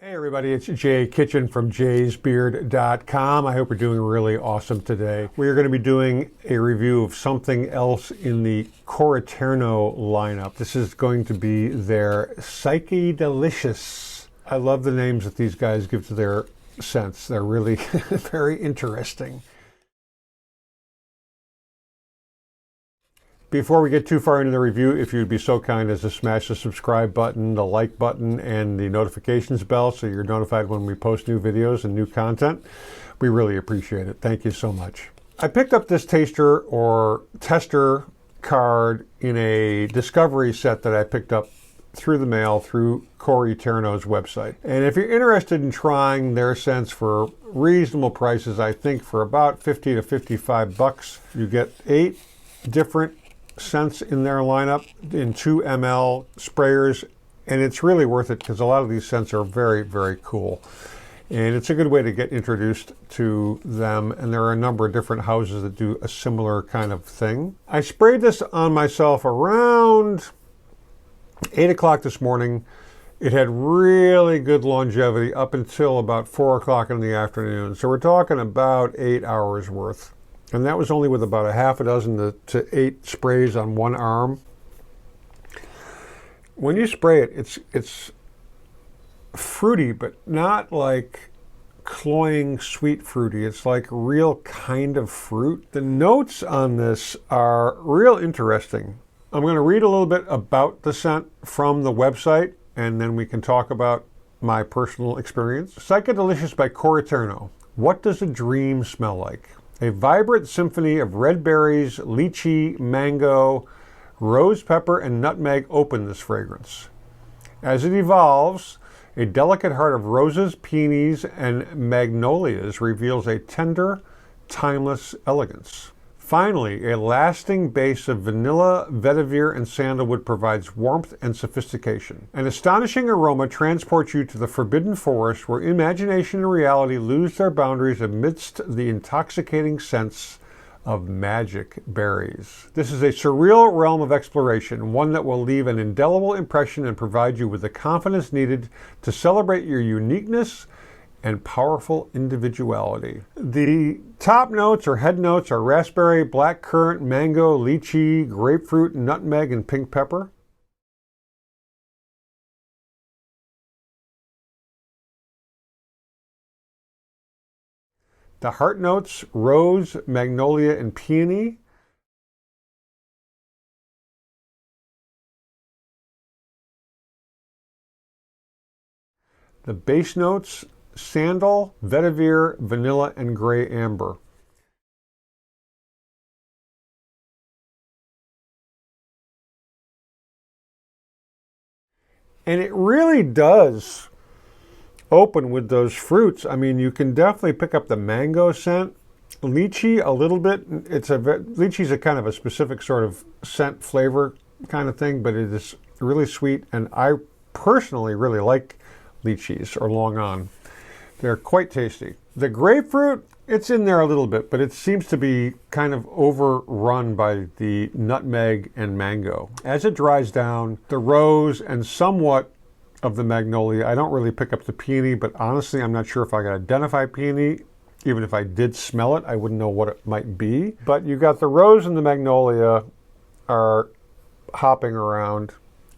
Hey everybody, it's Jay Kitchen from jaysbeard.com. I hope you're doing really awesome today. We're going to be doing a review of something else in the Coreterno lineup. This is going to be their Psychedelicious. I love the names that these guys give to their scents. They're really very interesting. Before we get too far into the review, if you'd be so kind as to smash the subscribe button, the like button, and the notifications bell so you're notified when we post new videos and new content, we really appreciate it. Thank you so much. I picked up this taster or tester card in a discovery set that I picked up through the mail through Coreterno's website. And if you're interested in trying their scents for reasonable prices, I think for about 50 to 55 bucks, you get 8 different scents in their lineup in 2 ml sprayers, and it's really worth it because a lot of these scents are very, very cool. And it's a good way to get introduced to them, and there are a number of different houses that do a similar kind of thing. I sprayed this on myself around 8 o'clock this morning. It had really good longevity up until about 4 o'clock in the afternoon. So we're talking about 8 hours worth. And that was only with about a half a dozen to 8 sprays on one arm. When you spray it, it's fruity, but not like cloying sweet fruity. It's like real kind of fruit. The notes on this are real interesting. I'm going to read a little bit about the scent from the website, and then we can talk about my personal experience. Psychedelicious by Coreterno. What does a dream smell like? A vibrant symphony of red berries, lychee, mango, rose pepper, and nutmeg open this fragrance. As it evolves, a delicate heart of roses, peonies, and magnolias reveals a tender, timeless elegance. Finally, a lasting base of vanilla, vetiver, and sandalwood provides warmth and sophistication. An astonishing aroma transports you to the forbidden forest where imagination and reality lose their boundaries amidst the intoxicating scents of magic berries. This is a surreal realm of exploration, one that will leave an indelible impression and provide you with the confidence needed to celebrate your uniqueness and powerful individuality. The top notes or head notes are raspberry, blackcurrant, mango, lychee, grapefruit, nutmeg, and pink pepper. The heart notes, rose, magnolia, and peony. The base notes, sandal, vetiver, vanilla, and gray amber. And it really does open with those fruits. I mean, you can definitely pick up the mango scent. Lychee a little bit. Lychee's a kind of a specific sort of scent flavor kind of thing, but it is really sweet, and I personally really like lychees or long on. They're quite tasty. The grapefruit, it's in there a little bit, but it seems to be kind of overrun by the nutmeg and mango. As it dries down, the rose and somewhat of the magnolia. I don't really pick up the peony, but honestly, I'm not sure if I can identify peony. Even if I did smell it, I wouldn't know what it might be. But you got the rose and the magnolia are hopping around.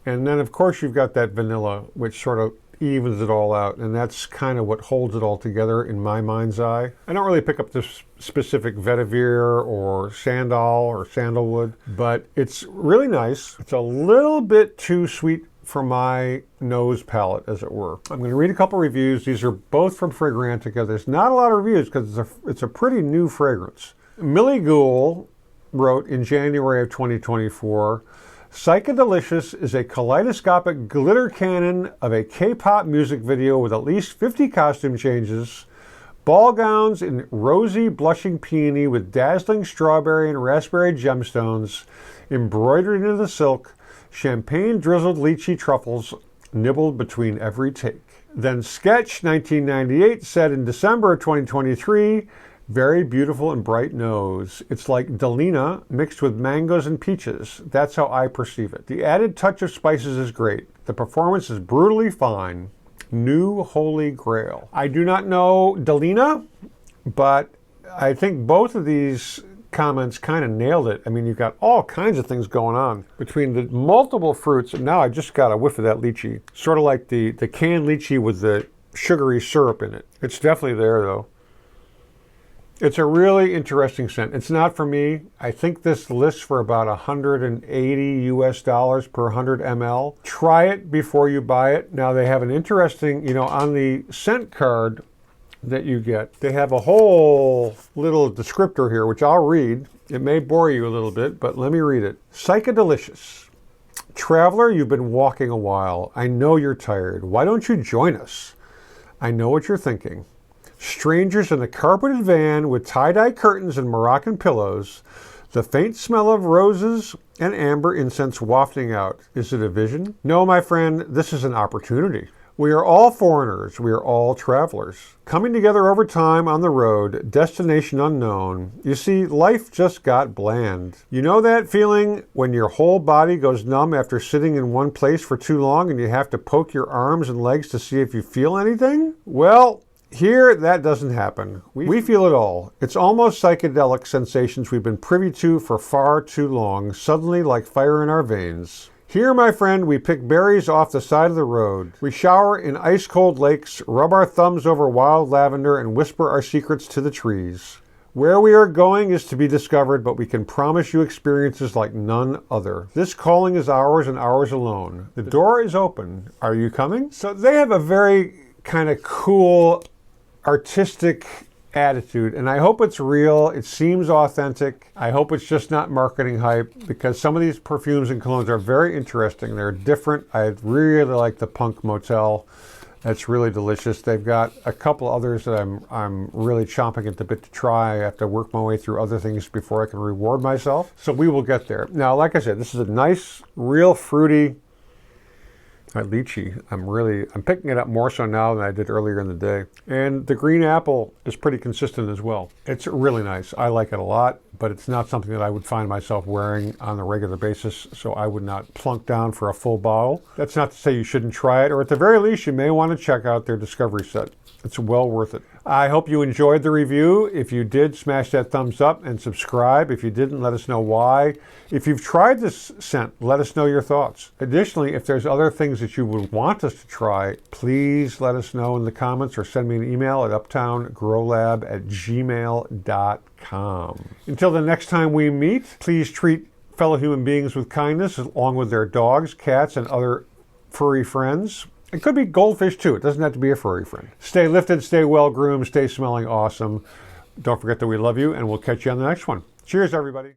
And then, of course, you've got that vanilla, which sort of evens it all out, and that's kind of what holds it all together in my mind's eye. I don't really pick up this specific vetiver or sandal or sandalwood, but it's really nice. It's a little bit too sweet for my nose palate, as it were. I'm going to read a couple reviews. These are both from Fragrantica. There's not a lot of reviews because it's a pretty new fragrance. Millie Gould wrote in January of 2024, Psychedelicious is a kaleidoscopic glitter cannon of a K-pop music video with at least 50 costume changes, ball gowns in rosy blushing peony with dazzling strawberry and raspberry gemstones embroidered into the silk, champagne drizzled lychee truffles nibbled between every take. Then Sketch 1998 said in December of 2023, very beautiful and bright nose. It's like Delina mixed with mangoes and peaches. That's how I perceive it. The added touch of spices is great. The performance is brutally fine. New Holy Grail. I do not know Delina, but I think both of these comments kind of nailed it. I mean, you've got all kinds of things going on between the multiple fruits. And now I just got a whiff of that lychee. Sort of like the canned lychee with the sugary syrup in it. It's definitely there, though. It's a really interesting scent. It's not for me. I think this lists for about $180 US per 100 ml. Try it before you buy it. Now they have an interesting, you know, on the scent card that you get, they have a whole little descriptor here, which I'll read. It may bore you a little bit, but let me read it. Psychedelicious. Traveler, you've been walking a while. I know you're tired. Why don't you join us? I know what you're thinking. Strangers in a carpeted van with tie-dye curtains and Moroccan pillows, the faint smell of roses and amber incense wafting out. Is it a vision? No, my friend, this is an opportunity. We are all foreigners. We are all travelers. Coming together over time on the road, destination unknown. You see, life just got bland. You know that feeling when your whole body goes numb after sitting in one place for too long and you have to poke your arms and legs to see if you feel anything? Well, here, that doesn't happen. We feel it all. It's almost psychedelic sensations we've been privy to for far too long, suddenly like fire in our veins. Here, my friend, we pick berries off the side of the road. We shower in ice-cold lakes, rub our thumbs over wild lavender, and whisper our secrets to the trees. Where we are going is to be discovered, but we can promise you experiences like none other. This calling is ours and ours alone. The door is open. Are you coming? So they have a very kind of cool, artistic attitude, and I hope it's real. It seems authentic. I hope it's just not marketing hype, because some of these perfumes and colognes are very interesting. They're different. I really like the Punk Motel. That's really delicious. They've got a couple others that I'm really chomping at the bit to try. I have to work my way through other things before I can reward myself. So we will get there. Now, like I said, this is a nice, real fruity lychee. I'm picking it up more so now than I did earlier in the day. And the green apple is pretty consistent as well. It's really nice. I like it a lot, but it's not something that I would find myself wearing on a regular basis, so I would not plunk down for a full bottle. That's not to say you shouldn't try it, or at the very least, you may want to check out their discovery set. It's well worth it. I hope you enjoyed the review. If you did, smash that thumbs up and subscribe. If you didn't, let us know why. If you've tried this scent, let us know your thoughts. Additionally, if there's other things that you would want us to try, please let us know in the comments or send me an email at uptowngrowlab@gmail.com. Until the next time we meet, please treat fellow human beings with kindness, along with their dogs, cats, and other furry friends. It could be goldfish too. It doesn't have to be a furry friend. Stay lifted, stay well groomed, stay smelling awesome. Don't forget that we love you, and we'll catch you on the next one. Cheers, everybody.